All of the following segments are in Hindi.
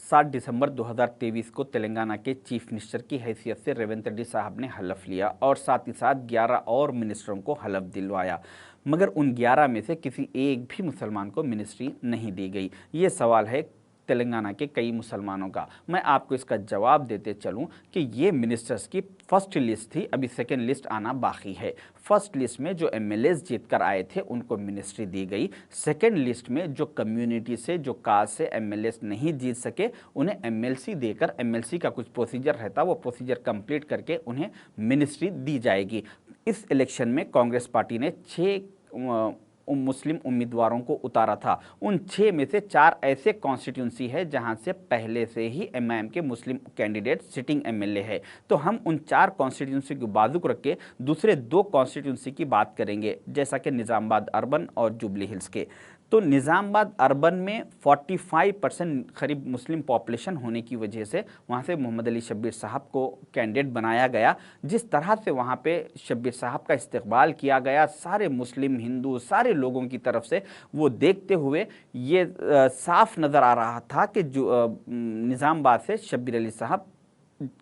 7 दिसंबर 2023 को तेलंगाना के चीफ मिनिस्टर की हैसियत से रेवंत रेड्डी साहब ने हलफ लिया और साथ ही साथ 11 और मिनिस्टरों को हलफ दिलवाया, मगर उन 11 में से किसी एक भी मुसलमान को मिनिस्ट्री नहीं दी गई। ये सवाल है तेलंगाना के कई मुसलमानों का। मैं आपको इसका जवाब देते चलूं कि ये मिनिस्टर्स की फर्स्ट लिस्ट थी, अभी सेकेंड लिस्ट आना बाकी है। फर्स्ट लिस्ट में जो एमएलएस जीत कर आए थे उनको मिनिस्ट्री दी गई। सेकेंड लिस्ट में जो कम्युनिटी से, जो कास्ट से एमएलएस नहीं जीत सके, उन्हें एमएलसी देकर, एमएलसी का कुछ प्रोसीजर रहता, वो प्रोसीजर कंप्लीट करके उन्हें मिनिस्ट्री दी जाएगी। इस इलेक्शन में कांग्रेस पार्टी ने 6 मुस्लिम उम्मीदवारों को उतारा था। उन 6 में से 4 ऐसे कॉन्स्टिट्यूंसी है जहां से पहले से ही एमआईएम के मुस्लिम कैंडिडेट सिटिंग एमएलए है। तो हम उन 4 कॉन्स्टिट्यूंसी को बाजुक रख के दूसरे 2 कॉन्स्टिट्यूंसी की बात करेंगे, जैसा कि निज़ामाबाद अर्बन और जुबली हिल्स के। तो निज़ामाबाद अर्बन में 45% करीब मुस्लिम पॉपुलेशन होने की वजह से वहाँ से मोहम्मद अली शब्बीर साहब को कैंडिडेट बनाया गया। जिस तरह से वहाँ पे शब्बीर साहब का इस्तकबाल किया गया, सारे मुस्लिम, हिंदू, सारे लोगों की तरफ से, वो देखते हुए ये साफ नज़र आ रहा था कि जो निज़ामाबाद से शब्बीर अली साहब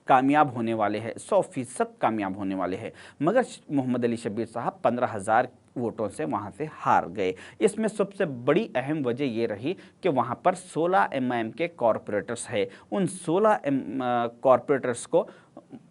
कामयाब होने वाले हैं, 100% कामयाब होने वाले हैं। मगर मोहम्मद अली शब्बीर साहब 15,000 वोटों से वहाँ से हार गए। इसमें सबसे बड़ी अहम वजह ये रही कि वहाँ पर 16 एमआईएम के कॉरपोरेटर्स है। उन 16 कॉरपोरेटर्स को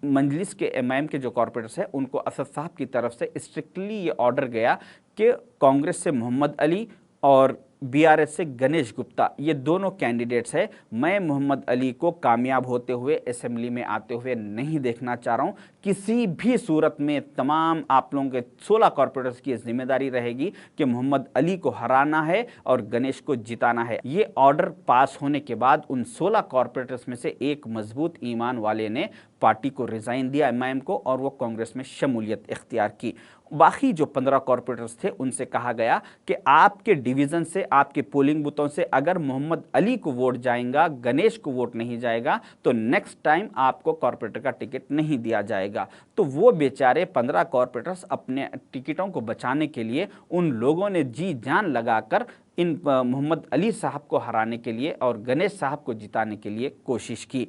मजलिस के एमआईएम के जो कॉरपोरेटर्स हैं उनको असद साहब की तरफ से स्ट्रिक्टली ये ऑर्डर गया कि कांग्रेस से मोहम्मद अली और बीआरएस से गणेश गुप्ता, ये दोनों कैंडिडेट्स हैं। मैं मोहम्मद अली को कामयाब होते हुए असेंबली में आते हुए नहीं देखना चाह रहा हूँ। किसी भी सूरत में तमाम आप लोगों के 16 कॉरपोरेटर्स की जिम्मेदारी रहेगी कि मोहम्मद अली को हराना है और गणेश को जिताना है। ये ऑर्डर पास होने के बाद उन 16 कॉरपोरेटर्स में से एक मजबूत ईमान वाले ने पार्टी को रिज़ाइन दिया, एमआईएम को, और वो कांग्रेस में शमूलियत इख्तियार की। बाकी जो 15 कॉरपोरेटर्स थे उनसे कहा गया कि आपके डिवीज़न से, आपके पोलिंग बूथों से अगर मोहम्मद अली को वोट जाएगा, गणेश को वोट नहीं जाएगा, तो नेक्स्ट टाइम आपको कॉरपोरेटर का टिकट नहीं दिया जाएगा। तो वो बेचारे 15 कॉरपोरेटर्स अपने टिकटों को बचाने के लिए उन लोगों ने जी जान लगाकर इन मोहम्मद अली साहब को हराने के लिए और गणेश साहब को जिताने के लिए कोशिश की।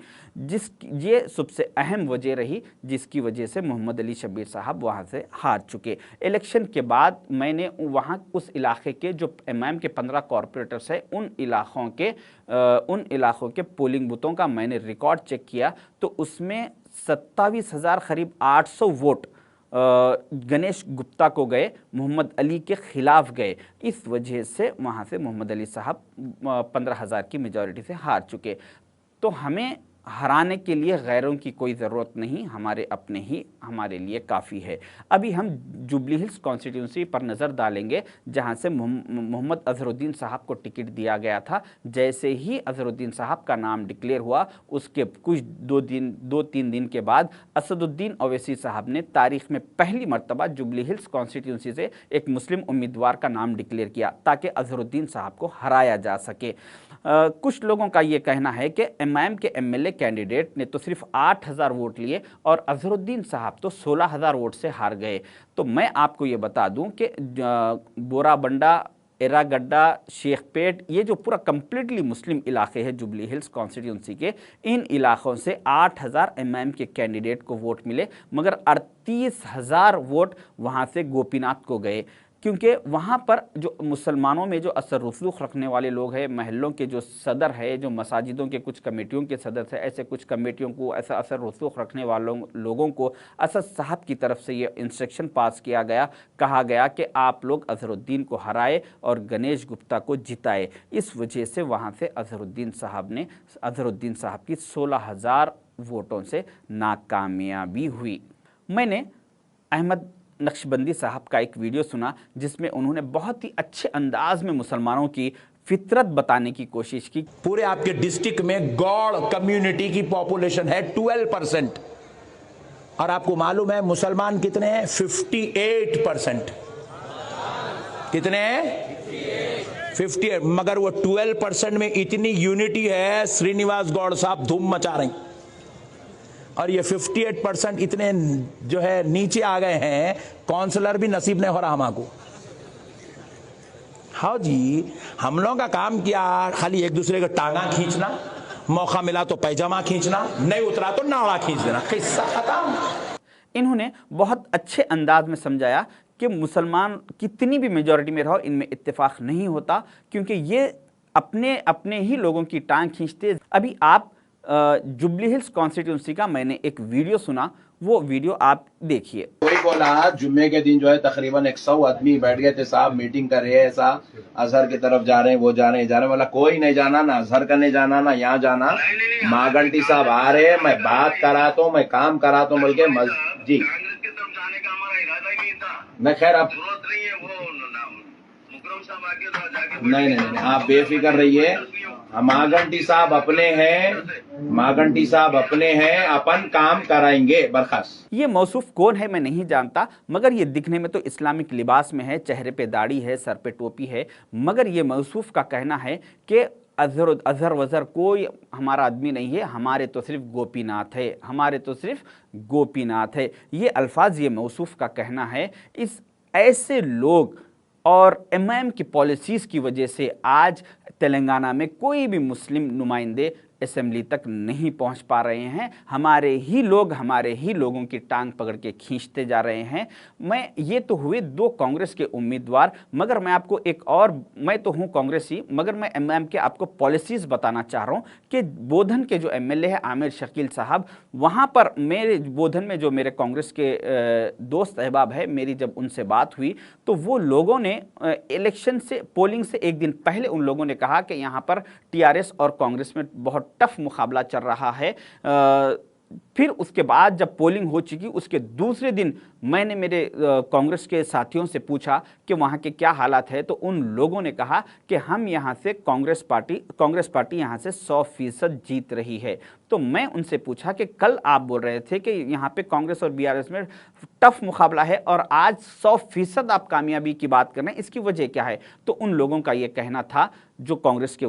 ये सबसे अहम वजह रही जिसकी वजह से मोहम्मद अली शब्बीर साहब वहाँ से हार चुके। इलेक्शन के बाद मैंने वहाँ उस इलाके के जो एमआईएम के 15 कॉरपोरेटर्स हैं उन इलाकों के पोलिंग बूथों का मैंने रिकॉर्ड चेक किया, तो उसमें 27,000 करीब 800 वोट गणेश गुप्ता को गए, मोहम्मद अली के खिलाफ गए। इस वजह से वहाँ से मोहम्मद अली साहब 15,000 की मेजॉरिटी से हार चुके। तो हमें हराने के लिए गैरों की कोई ज़रूरत नहीं, हमारे अपने ही हमारे लिए काफ़ी है। अभी हम जुबली हिल्स कॉन्स्टिट्यूंसी पर नज़र डालेंगे जहां से मोहम्मद अजहरुद्दीन साहब को टिकट दिया गया था। जैसे ही अजहरुद्दीन साहब का नाम डिक्लेयर हुआ, उसके कुछ 2-3 दिन के बाद असदुद्दीन ओवैसी साहब ने तारीख में पहली मरतबा जुबली हिल्स कॉन्स्टिट्यूंसी से एक मुस्लिम उम्मीदवार का नाम डिक्लेयर किया ताकि अजहरुद्दीन साहब को हराया जा सके। कुछ लोगों का ये कहना है कि एमआईएम के एमएलए कैंडिडेट ने तो सिर्फ 8,000 वोट लिए और अजहरुद्दीन साहब तो 16,000 वोट से हार गए। तो मैं आपको ये बता दूं कि बोराबंडा, एरागड्डा, शेखपेट, ये जो पूरा कंप्लीटली मुस्लिम इलाके हैं जुबली हिल्स कॉन्स्टिट्यूंसी के, इन इलाकों से 8,000 एमआईएम के कैंडिडेट को वोट मिले, मगर 38,000 वोट वहाँ से गोपीनाथ को गए। क्योंकि वहाँ पर जो मुसलमानों में जो असर रसूख रखने वाले लोग हैं, महलों के जो सदर है, जो मसाजिदों के कुछ कमेटियों के सदस्य हैं, ऐसे कुछ कमेटियों को, ऐसा असर रसूख रखने वालों लोगों को असद साहब की तरफ से ये इंस्ट्रक्शन पास किया गया, कहा गया कि आप लोग अजहरुद्दीन को हराए और गणेश गुप्ता को जिताए। इस वजह से वहाँ से अजहरुद्दीन साहब की 16,000 वोटों से नाकामयाबी हुई। मैंने अहमद नक्शबंदी साहब का एक वीडियो सुना जिसमें उन्होंने बहुत ही अच्छे अंदाज में मुसलमानों की फितरत बताने की कोशिश की। पूरे आपके डिस्ट्रिक्ट में गौड़ कम्युनिटी की पॉपुलेशन है 12%, और आपको मालूम है मुसलमान कितने हैं? 58%। कितने हैं? 58। मगर वो 12% में इतनी यूनिटी है, श्रीनिवास गौड़ साहब धूम मचा रहे हैं। और ये 58% इतने जो है नीचे आ गए हैं, काउंसलर भी नसीब नहीं हो रहा हमको। हाँ जी, हम लोगों का काम किया खाली एक दूसरे को टांगा खींचना मौका मिला तो पैजामा खींचना, नहीं उतरा तो नाड़ा खींच देना, किस्सा खत्म। इन्होंने बहुत अच्छे अंदाज में समझाया कि मुसलमान कितनी भी मेजॉरिटी में रहो, इनमें इत्तेफाक नहीं होता, क्योंकि ये अपने अपने ही लोगों की टांग खींचते। अभी आप जुबली हिल्स कॉन्स्टिट्यूंसी का मैंने एक वीडियो सुना, वो वीडियो आप देखिए। कोई बोला जुम्मे के दिन जो है तकरीबन 100 आदमी बैठ गए थे, साहब मीटिंग कर रहे हैं, ऐसा अजहर की तरफ जा रहे हैं, वो जा रहे हैं, जा रहे हैं। बोला कोई नहीं जाना, ना अजहर करने जाना, ना यहाँ जाना। मागंटी साहब आ रहे हैं, मैं बात कराता हूँ, मैं काम कराता हूँ बोल के जी मैं खैर आप नहीं, आप बेफिक्र रहिए। मागंटी साहब अपने हैं, मागंटी साहब अपने हैं, अपन काम कराएंगे बरखास्त। ये मौसूफ कौन है मैं नहीं जानता, मगर ये दिखने में तो इस्लामिक लिबास में है, चेहरे पे दाढ़ी है, सर पे टोपी है, मगर ये मौसूफ का कहना है कि अजहर वजहर कोई हमारा आदमी नहीं है, हमारे तो सिर्फ गोपीनाथ है, हमारे तो सिर्फ गोपीनाथ है। ये अल्फाज ये मौसूफ का कहना है। इस ऐसे लोग और एमआईएम की पॉलिसीज़ की वजह से आज तेलंगाना में कोई भी मुस्लिम नुमाइंदे असेंबली तक नहीं पहुंच पा रहे हैं। हमारे ही लोगों की टांग पकड़ के खींचते जा रहे हैं। ये तो हुए दो कांग्रेस के उम्मीदवार, मगर मैं आपको एक और, मैं तो हूं कांग्रेसी, मगर मैं एमआईएम के आपको पॉलिसीज़ बताना चाह रहा हूं कि बोधन के जो एमएलए है आमिर शकील साहब, वहां पर मेरे बोधन में जो मेरे कांग्रेस के दोस्त अहबाब है, मेरी जब उनसे बात हुई तो वो लोगों ने इलेक्शन से, पोलिंग से एक दिन पहले उन लोगों ने कहा कि यहाँ पर टीआरएस और कांग्रेस में बहुत टफ मुकाबला चल रहा है। फिर उसके बाद जब पोलिंग हो चुकी, उसके दूसरे दिन मैंने मेरे कांग्रेस के साथियों से पूछा कि वहाँ के क्या हालात है, तो उन लोगों ने कहा कि हम यहाँ से कांग्रेस पार्टी यहाँ से 100% जीत रही है। तो मैं उनसे पूछा कि कल आप बोल रहे थे कि यहाँ पे कांग्रेस और बीआरएस में टफ मुकाबला है और आज 100% आप कामयाबी की बात कर रहे हैं, इसकी वजह क्या है? तो उन लोगों का ये कहना था, जो कांग्रेस के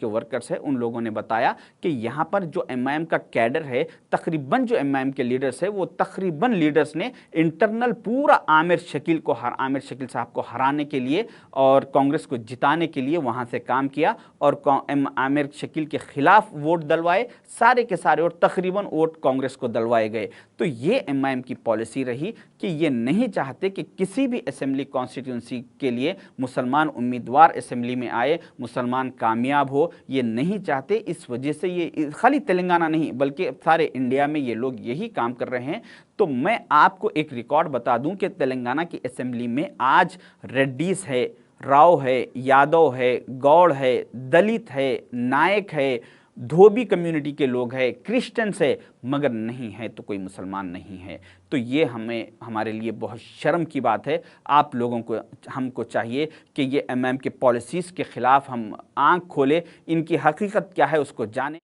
वर्कर्स है, उन लोगों ने बताया कि यहाँ पर जो एमआईएम का कैडर है, तकरीबन जो एमआईएम के लीडर्स है, वो तकरीबन लीडर्स ने इंटरनल पूरा आमिर शकील साहब को हराने के लिए और कांग्रेस को जिताने के लिए वहाँ से काम किया और आमिर शकील के खिलाफ वोट दलवाए, सारे के सारे, और तकरीबन वोट कांग्रेस को दलवाए गए। तो ये एमआईएम की पॉलिसी रही कि ये नहीं चाहते कि किसी भी असेंबली कॉन्स्टिट्यूंसी के लिए मुसलमान उम्मीदवार असेंबली में आए, मुसलमान कामयाब हो, ये नहीं चाहते। इस वजह से ये खाली तेलंगाना नहीं बल्कि सारे इंडिया में ये लोग यही काम कर रहे हैं। तो मैं आपको एक रिकॉर्ड बता दूं कि तेलंगाना की असेंबली में आज रेड्डीज है, राव है, यादव है, गौड़ है, दलित है, नायक है, धोबी कम्युनिटी के लोग हैं, क्रिश्चियंस है, मगर नहीं है तो कोई मुसलमान नहीं है। तो ये हमारे लिए बहुत शर्म की बात है। आप लोगों को, हमको चाहिए कि ये एमआईएम के पॉलिसीज़ के ख़िलाफ़ हम आंख खोलें, इनकी हकीकत क्या है उसको जानें।